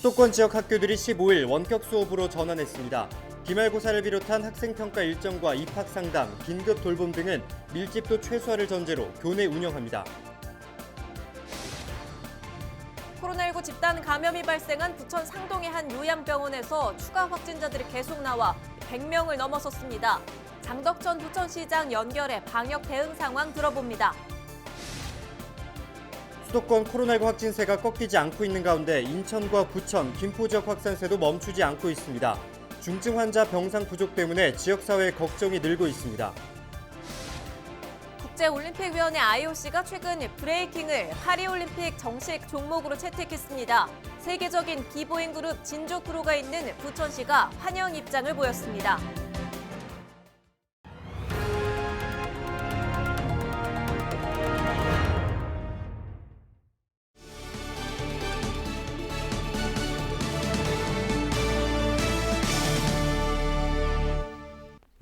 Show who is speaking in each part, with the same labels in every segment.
Speaker 1: 수도권 지역 학교들이 15일 원격 수업으로 전환했습니다. 기말고사를 비롯한 학생평가 일정과 입학상담, 긴급 돌봄 등은 밀집도 최소화를 전제로 교내 운영합니다.
Speaker 2: 코로나19 집단 감염이 발생한 부천 상동의 한 요양병원에서 추가 확진자들이 계속 나와 100명을 넘어섰습니다. 장덕천 부천시장 연결해 방역 대응 상황 들어봅니다.
Speaker 1: 수도권 코로나19 확진세가 꺾이지 않고 있는 가운데 인천과 부천, 김포 지역 확산세도 멈추지 않고 있습니다. 중증 환자 병상 부족 때문에 지역사회의 걱정이 늘고 있습니다.
Speaker 2: 국제올림픽위원회 IOC가 최근 브레이킹을 파리올림픽 정식 종목으로 채택했습니다. 세계적인 기보인 그룹 진조프로가 있는 부천시가 환영 입장을 보였습니다.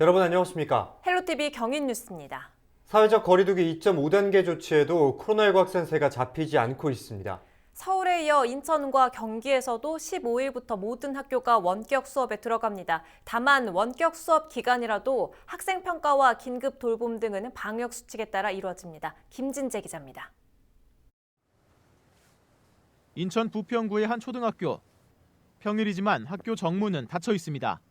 Speaker 1: 여러분 안녕하십니까?
Speaker 2: 헬로티비 경인뉴스입니다.
Speaker 1: 사회적 거리두기 2.5단계 조치에도 코로나19 확산세가 잡히지 않고 있습니다.
Speaker 2: 서울에 이어 인천과 경기에서도 15일부터 모든 학교가 원격 수업에 들어갑니다. 다만 원격 수업 기간이라도 학생 평가와 긴급 돌봄 등은 방역 수칙에 따라 이루어집니다. 김진재 기자입니다.
Speaker 3: 인천 부평구의 한 초등학교. 평일이지만 학교 정문은 닫혀 있습니다.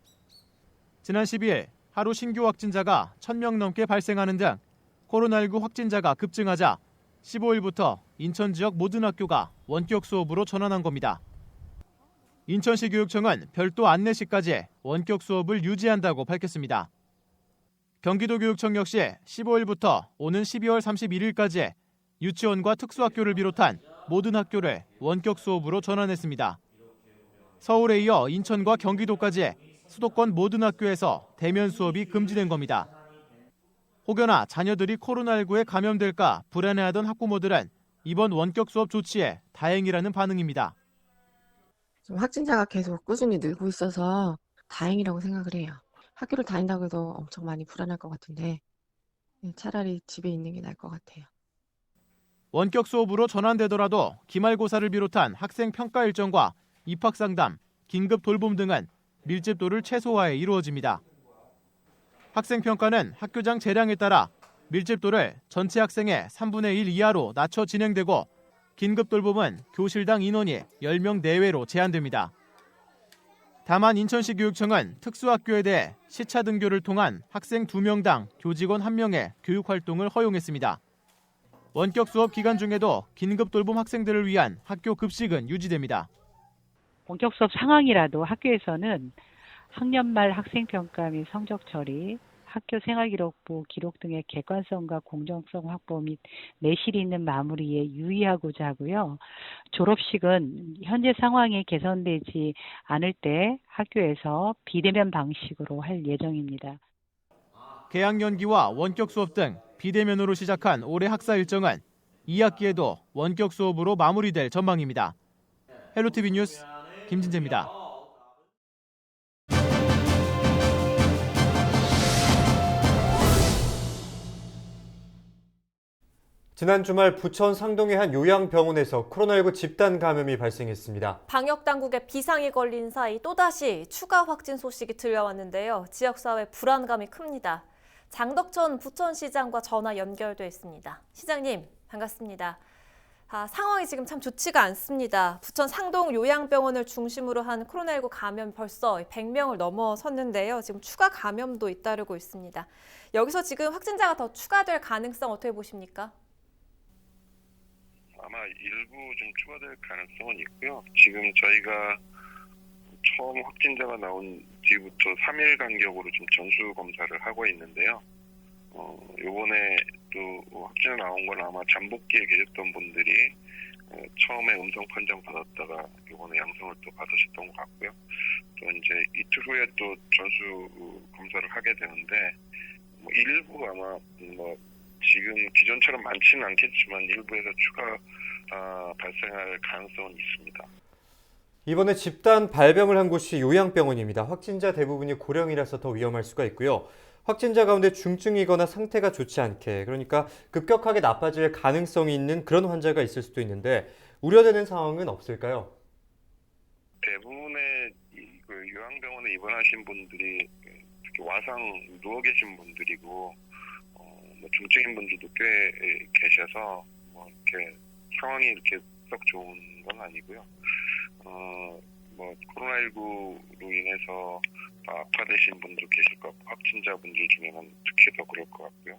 Speaker 3: 지난 12일 하루 신규 확진자가 1,000명 넘게 발생하는 등 코로나19 확진자가 급증하자 15일부터 인천 지역 모든 학교가 원격 수업으로 전환한 겁니다. 인천시 교육청은 별도 안내시까지 원격 수업을 유지한다고 밝혔습니다. 경기도 교육청 역시 15일부터 오는 12월 31일까지 유치원과 특수학교를 비롯한 모든 학교를 원격 수업으로 전환했습니다. 서울에 이어 인천과 경기도까지 수도권 모든 학교에서 대면 수업이 금지된 겁니다. 혹여나 자녀들이 코로나19에 감염될까 불안해하던 학부모들은 이번 원격 수업 조치에 다행이라는 반응입니다.
Speaker 4: 좀 확진자가 계속 꾸준히 늘고 있어서 다행이라고 생각을 해요. 학교를 다닌다고 해도 엄청 많이 불안할 것 같은데 차라리 집에 있는 게 나을 것 같아요.
Speaker 3: 원격 수업으로 전환되더라도 기말고사를 비롯한 학생 평가 일정과 입학 상담, 긴급 돌봄 등은 밀집도를 최소화해 이루어집니다. 학생 평가는 학교장 재량에 따라 밀집도를 전체 학생의 3분의 1 이하로 낮춰 진행되고 긴급 돌봄은 교실당 인원이 10명 내외로 제한됩니다. 다만 인천시 교육청은 특수학교에 대해 시차 등교를 통한 학생 2명당 교직원 1명의 교육활동을 허용했습니다. 원격 수업 기간 중에도 긴급 돌봄 학생들을 위한 학교 급식은 유지됩니다.
Speaker 5: 원격 수업 상황이라도 학교에서는 학년 말 학생평가 및 성적 처리, 학교 생활기록부 기록 등의 객관성과 공정성 확보 및 내실 있는 마무리에 유의하고자 하고요. 졸업식은 현재 상황이 개선되지 않을 때 학교에서 비대면 방식으로 할 예정입니다.
Speaker 3: 개학 연기와 원격 수업 등 비대면으로 시작한 올해 학사 일정은 2학기에도 원격 수업으로 마무리될 전망입니다. 헬로티비 뉴스 김진재입니다.
Speaker 1: 지난 주말 부천 상동의 한 요양병원에서 코로나19 집단 감염이 발생했습니다.
Speaker 2: 방역당국의 비상이 걸린 사이 또다시 추가 확진 소식이 들려왔는데요. 지역사회 불안감이 큽니다. 장덕천 부천시장과 전화 연결돼 있습니다. 시장님, 반갑습니다. 상황이 지금 참 좋지가 않습니다. 부천 상동 요양병원을 중심으로 한 코로나19 감염 벌써 100명을 넘어섰는데요. 지금 추가 감염도 잇따르고 있습니다. 여기서 지금 확진자가 더 추가될 가능성 어떻게 보십니까?
Speaker 6: 아마 일부 좀 추가될 가능성은 있고요. 지금 저희가 처음 확진자가 나온 뒤부터 3일 간격으로 좀 전수 검사를 하고 있는데요. 요번에 또 확진자 나온 건 아마 잠복기에 계셨던 분들이 처음에 음성 판정 받았다가 요번에 양성을 또 받으셨던 것 같고요. 또 이제 이틀 후에 또 전수 검사를 하게 되는데 일부 아마 지금 기존처럼 많지는 않겠지만 일부에서 추가 발생할 가능성은 있습니다.
Speaker 1: 이번에 집단 발병을 한 곳이 요양병원입니다. 확진자 대부분이 고령이라서 더 위험할 수가 있고요. 확진자 가운데 중증이거나 상태가 좋지 않게, 그러니까 급격하게 나빠질 가능성이 있는 그런 환자가 있을 수도 있는데 우려되는 상황은 없을까요?
Speaker 6: 대부분의 그 요양병원에 입원하신 분들이 특히 와상 누워 계신 분들이고 뭐 중증인 분들도 꽤 계셔서 뭐 이렇게 상황이 이렇게 썩 좋은 건 아니고요. 뭐 코로나19로 인해서 악화되신 분도 계실 것 같고 확진자분들 중에는 특히 더 그럴 것 같고요.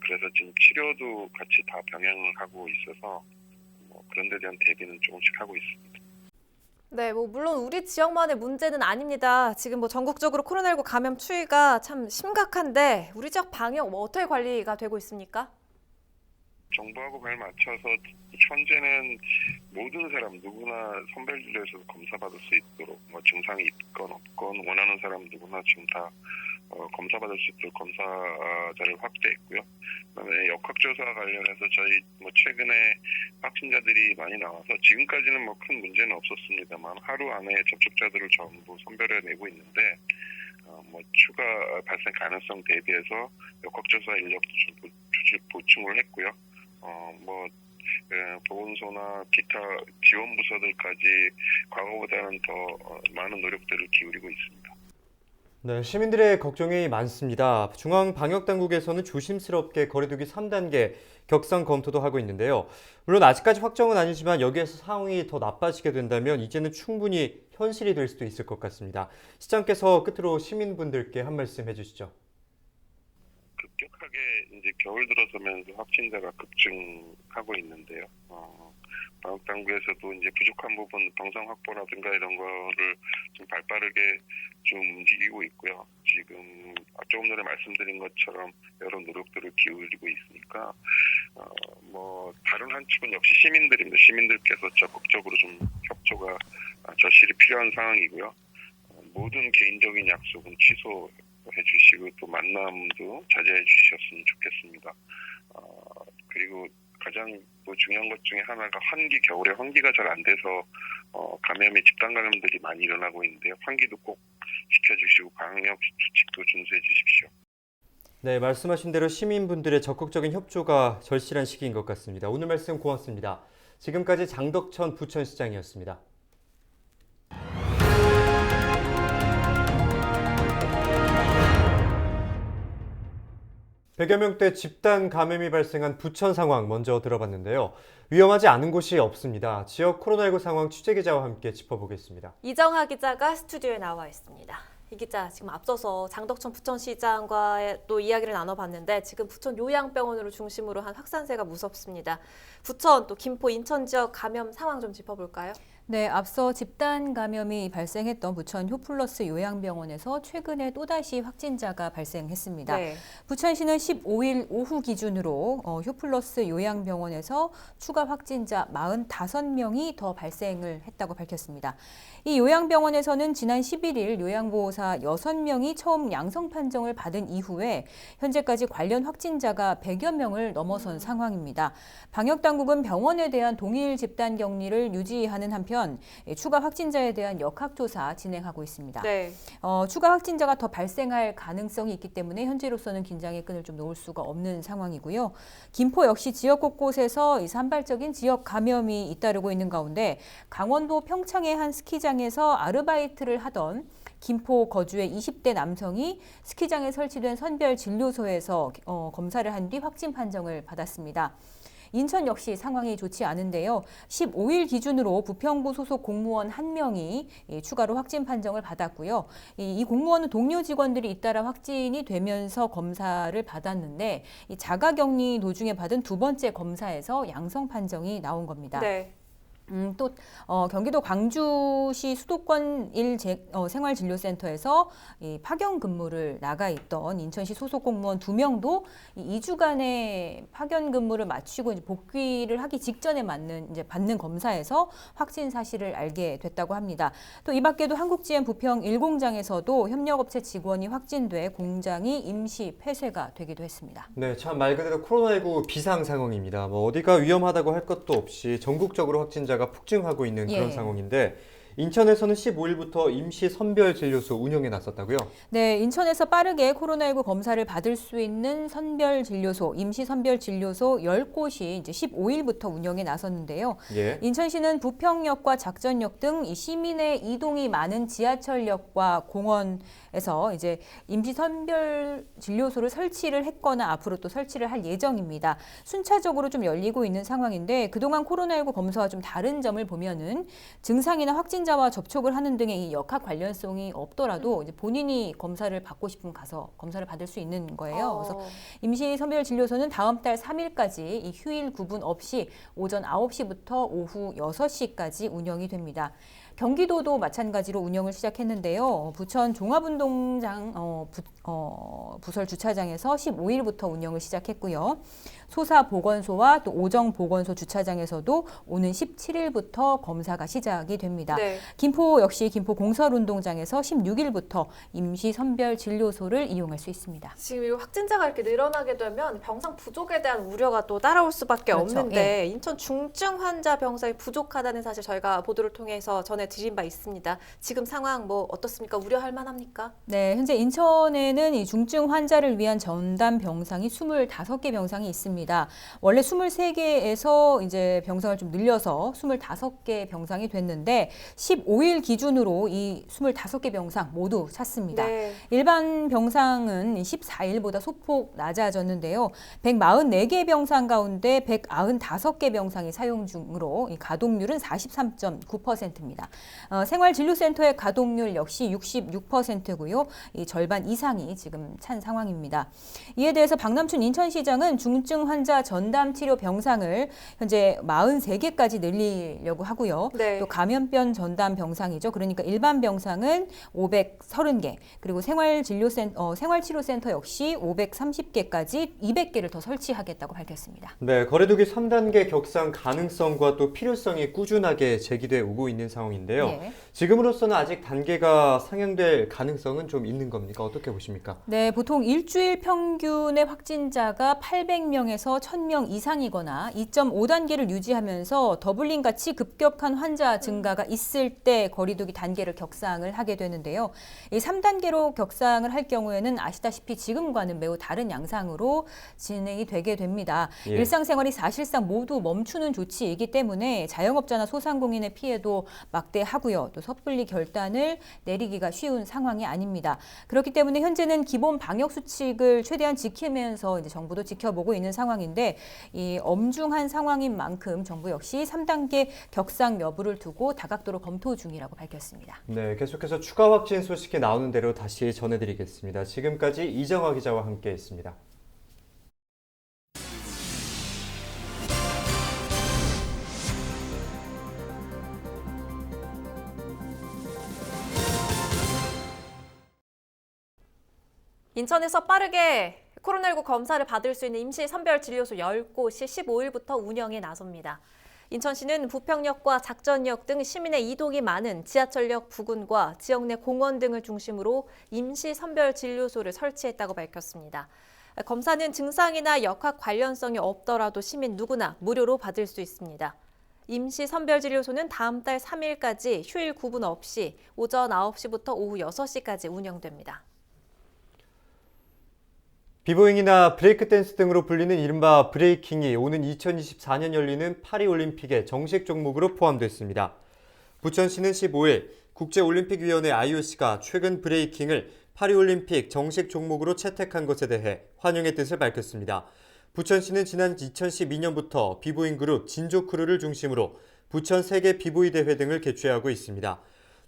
Speaker 6: 그래서 지금 치료도 같이 다 병행을 하고 있어서 뭐 그런 데 대한 대비는 조금씩 하고 있습니다.
Speaker 2: 네, 뭐 물론 우리 지역만의 문제는 아닙니다. 지금 뭐 전국적으로 코로나19 감염 추이가 참 심각한데 우리 지역 방역 뭐 어떻게 관리가 되고 있습니까?
Speaker 6: 정부하고 발 맞춰서 현재는 모든 사람 누구나 선별진료에서 검사받을 수 있도록 뭐 증상이 있건 없건 원하는 사람 누구나 지금 다 검사받을 수 있도록 검사자를 확대했고요. 그다음에 역학조사 관련해서 저희 뭐 최근에 확진자들이 많이 나와서 지금까지는 뭐 큰 문제는 없었습니다만 하루 안에 접촉자들을 전부 선별해내고 있는데 뭐 추가 발생 가능성 대비해서 역학조사 인력도 좀 보충을 했고요. 뭐 보건소나 기타 지원 부서들까지 과거보다는 더 많은 노력들을 기울이고 있습니다.
Speaker 1: 네, 시민들의 걱정이 많습니다. 중앙방역당국에서는 조심스럽게 거리두기 3단계 격상 검토도 하고 있는데요. 물론 아직까지 확정은 아니지만 여기에서 상황이 더 나빠지게 된다면 이제는 충분히 현실이 될 수도 있을 것 같습니다. 시장께서 끝으로 시민분들께 한 말씀 해주시죠.
Speaker 6: 급격하게 이제 겨울 들어서면서 확진자가 급증하고 있는데요. 방역당국에서도 이제 부족한 부분 병상 확보라든가 이런 거를 좀 발빠르게 좀 움직이고 있고요. 지금 조금 전에 말씀드린 것처럼 여러 노력들을 기울이고 있으니까 뭐 다른 한 축은 역시 시민들입니다. 시민들께서 적극적으로 좀 협조가 절실히 필요한 상황이고요. 모든 개인적인 약속은 취소해 주시고 또 만남도 자제해 주셨으면 좋겠습니다. 그리고 가장 또 중요한 것 중에 하나가 환기, 겨울에 환기가 잘 안 돼서 감염이 집단 감염들이 많이 일어나고 있는데요. 환기도 꼭 시켜주시고 방역 수칙도 준수해 주십시오.
Speaker 1: 네, 말씀하신 대로 시민분들의 적극적인 협조가 절실한 시기인 것 같습니다. 오늘 말씀 고맙습니다. 지금까지 장덕천 부천시장이었습니다. 100여 명대 집단 감염이 발생한 부천 상황 먼저 들어봤는데요. 위험하지 않은 곳이 없습니다. 지역 코로나19 상황 취재기자와 함께 짚어보겠습니다.
Speaker 2: 이정하 기자가 스튜디오에 나와 있습니다. 이 기자, 지금 앞서서 장덕천 부천시장과 또 이야기를 나눠봤는데 지금 부천 요양병원으로 중심으로 한 확산세가 무섭습니다. 부천 또 김포, 인천 지역 감염 상황 좀 짚어볼까요?
Speaker 7: 네, 앞서 집단 감염이 발생했던 부천 효플러스 요양병원에서 최근에 또다시 확진자가 발생했습니다.
Speaker 2: 네.
Speaker 7: 부천시는 15일 오후 기준으로 효플러스 요양병원에서 추가 확진자 45명이 더 발생을 했다고 밝혔습니다. 이 요양병원에서는 지난 11일 요양보호사 6명이 처음 양성 판정을 받은 이후에 현재까지 관련 확진자가 100여 명을 넘어선 상황입니다. 방역당국은 병원에 대한 동일 집단 격리를 유지하는 한편 추가 확진자에 대한 역학조사 진행하고 있습니다.
Speaker 2: 네.
Speaker 7: 추가 확진자가 더 발생할 가능성이 있기 때문에 현재로서는 긴장의 끈을 좀 놓을 수가 없는 상황이고요. 김포 역시 지역 곳곳에서 이 산발적인 지역 감염이 잇따르고 있는 가운데 강원도 평창의 한 스키장에서 아르바이트를 하던 김포 거주의 20대 남성이 스키장에 설치된 선별진료소에서 검사를 한 뒤 확진 판정을 받았습니다. 인천 역시 상황이 좋지 않은데요. 15일 기준으로 부평구 소속 공무원 1명이 추가로 확진 판정을 받았고요. 이 공무원은 동료 직원들이 잇따라 확진이 되면서 검사를 받았는데 이 자가격리 도중에 받은 두 번째 검사에서 양성 판정이 나온 겁니다.
Speaker 2: 네.
Speaker 7: 또 경기도 광주시 수도권 1 생활진료센터에서 이 파견 근무를 나가 있던 인천시 소속 공무원 2명도 2주간의 파견 근무를 마치고 이제 복귀를 하기 직전에 받는 검사에서 확진 사실을 알게 됐다고 합니다. 또 이 밖에도 한국GM 부평 1공장에서도 협력업체 직원이 확진돼 공장이 임시 폐쇄가 되기도 했습니다.
Speaker 1: 네, 참 말 그대로 코로나19 비상 상황입니다. 어디가 위험하다고 할 것도 없이 전국적으로 확진자가 폭증하고 있는 그런 상황인데 인천에서는 15일부터 임시 선별진료소 운영에 나섰다고요?
Speaker 7: 네, 인천에서 빠르게 코로나19 검사를 받을 수 있는 선별진료소, 임시선별진료소 10곳이 이제 15일부터 운영에 나섰는데요.
Speaker 1: 예.
Speaker 7: 인천시는 부평역과 작전역 등 이 시민의 이동이 많은 지하철역과 공원에서 이제 임시선별진료소를 설치를 했거나 앞으로 또 설치를 할 예정입니다. 순차적으로 좀 열리고 있는 상황인데 그동안 코로나19 검사와 좀 다른 점을 보면은 증상이나 확진자와 접촉을 하는 등의 이 역학 관련성이 없더라도 이제 본인이 검사를 받고 싶으면 가서 검사를 받을 수 있는 거예요. 그래서 임시선별진료소는 다음 달 3일까지 이 휴일 구분 없이 오전 9시부터 오후 6시까지 운영이 됩니다. 경기도도 마찬가지로 운영을 시작했는데요. 부천 종합운동장 부설 주차장에서 15일부터 운영을 시작했고요. 소사보건소와 또 오정보건소 주차장에서도 오는 17일부터 검사가 시작이 됩니다.
Speaker 2: 네.
Speaker 7: 김포 역시 김포 공설운동장에서 16일부터 임시선별진료소를 이용할 수 있습니다.
Speaker 2: 지금 이 확진자가 이렇게 늘어나게 되면 병상 부족에 대한 우려가 또 따라올 수밖에
Speaker 7: 그렇죠.
Speaker 2: 없는데 인천 중증 환자 병상이 부족하다는 사실 저희가 보도를 통해서 전해드린 바 있습니다. 지금 상황 뭐 어떻습니까? 우려할 만합니까?
Speaker 7: 네, 현재 인천에는 이 중증 환자를 위한 전담 병상이 25개 병상이 있습니다. 원래 23개에서 이제 병상을 좀 늘려서 25개 병상이 됐는데 15일 기준으로 이 25개 병상 모두 찼습니다.
Speaker 2: 네.
Speaker 7: 일반 병상은 14일보다 소폭 낮아졌는데요. 144개 병상 가운데 195개 병상이 사용 중으로 이 가동률은 43.9%입니다. 생활진료센터의 가동률 역시 66%고요. 이 절반 이상이 지금 찬 상황입니다. 이에 대해서 박남춘 인천시장은 중증 환자 전담 치료 병상을 현재 43개까지 늘리려고 하고요.
Speaker 2: 네.
Speaker 7: 또 감염병 전담 병상이죠. 그러니까 일반 병상은 530개, 그리고 생활치료센터 역시 530개까지 200개를 더 설치하겠다고 밝혔습니다.
Speaker 1: 네, 거리두기 3단계 격상 가능성과 또 필요성이 꾸준하게 제기돼 오고 있는 상황인데요.
Speaker 7: 네.
Speaker 1: 지금으로서는 아직 단계가 상향될 가능성은 좀 있는 겁니까? 어떻게 보십니까?
Speaker 7: 네, 보통 일주일 평균의 확진자가 800명에서 1000명 이상이거나 2.5단계를 유지하면서 더블링 같이 급격한 환자 증가가 있을 때 거리두기 단계를 격상을 하게 되는데요. 이 3단계로 격상을 할 경우에는 아시다시피 지금과는 매우 다른 양상으로 진행이 되게 됩니다.
Speaker 1: 예.
Speaker 7: 일상생활이 사실상 모두 멈추는 조치이기 때문에 자영업자나 소상공인의 피해도 막대하고요. 또 섣불리 결단을 내리기가 쉬운 상황이 아닙니다. 그렇기 때문에 현재는 기본 방역 수칙을 최대한 지키면서 이제 정부도 지켜보고 있는 상황인데 이 엄중한 상황인 만큼 정부 역시 3단계 격상 여부를 두고 다각도로 검토 중이라고 밝혔습니다.
Speaker 1: 네, 계속해서 추가 확진 소식이 나오는 대로 다시 전해드리겠습니다. 지금까지 이정화 기자와 함께했습니다.
Speaker 2: 인천에서 빠르게 코로나19 검사를 받을 수 있는 임시 선별진료소 10곳이 15일부터 운영에 나섭니다. 인천시는 부평역과 작전역 등 시민의 이동이 많은 지하철역 부근과 지역 내 공원 등을 중심으로 임시 선별진료소를 설치했다고 밝혔습니다. 검사는 증상이나 역학 관련성이 없더라도 시민 누구나 무료로 받을 수 있습니다. 임시 선별진료소는 다음 달 3일까지 휴일 구분 없이 오전 9시부터 오후 6시까지 운영됩니다.
Speaker 1: 비보잉이나 브레이크 댄스 등으로 불리는 이른바 브레이킹이 오는 2024년 열리는 파리올림픽의 정식 종목으로 포함됐습니다. 부천시는 15일 국제올림픽위원회 IOC가 최근 브레이킹을 파리올림픽 정식 종목으로 채택한 것에 대해 환영의 뜻을 밝혔습니다. 부천시는 지난 2012년부터 비보잉 그룹 진조크루를 중심으로 부천 세계 비보이 대회 등을 개최하고 있습니다.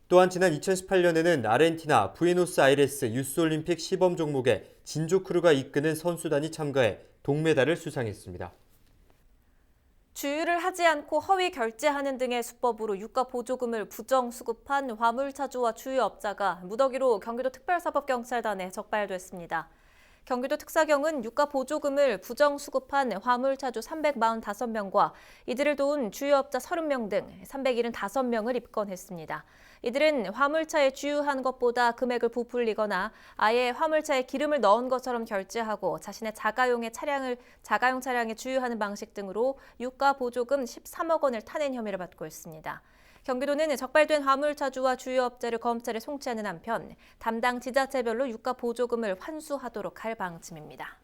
Speaker 1: 또한 지난 2018년에는 아르헨티나 부에노스아이레스 유스올림픽 시범 종목에 진조크루가 이끄는 선수단이 참가해 동메달을 수상했습니다.
Speaker 2: 주유를 하지 않고 허위 결제하는 등의 수법으로 유가 보조금을 부정 수급한 화물차주와 주유업자가 무더기로 경기도 특별사법경찰단에 적발됐습니다. 경기도 특사경은 유가 보조금을 부정 수급한 화물차주 345명과 이들을 도운 주유업자 30명 등 375명을 입건했습니다. 이들은 화물차에 주유한 것보다 금액을 부풀리거나 아예 화물차에 기름을 넣은 것처럼 결제하고 자신의 자가용 차량에 주유하는 방식 등으로 유가 보조금 13억 원을 타낸 혐의를 받고 있습니다. 경기도는 적발된 화물차주와 주유업자를 검찰에 송치하는 한편 담당 지자체별로 유가 보조금을 환수하도록 할 방침입니다.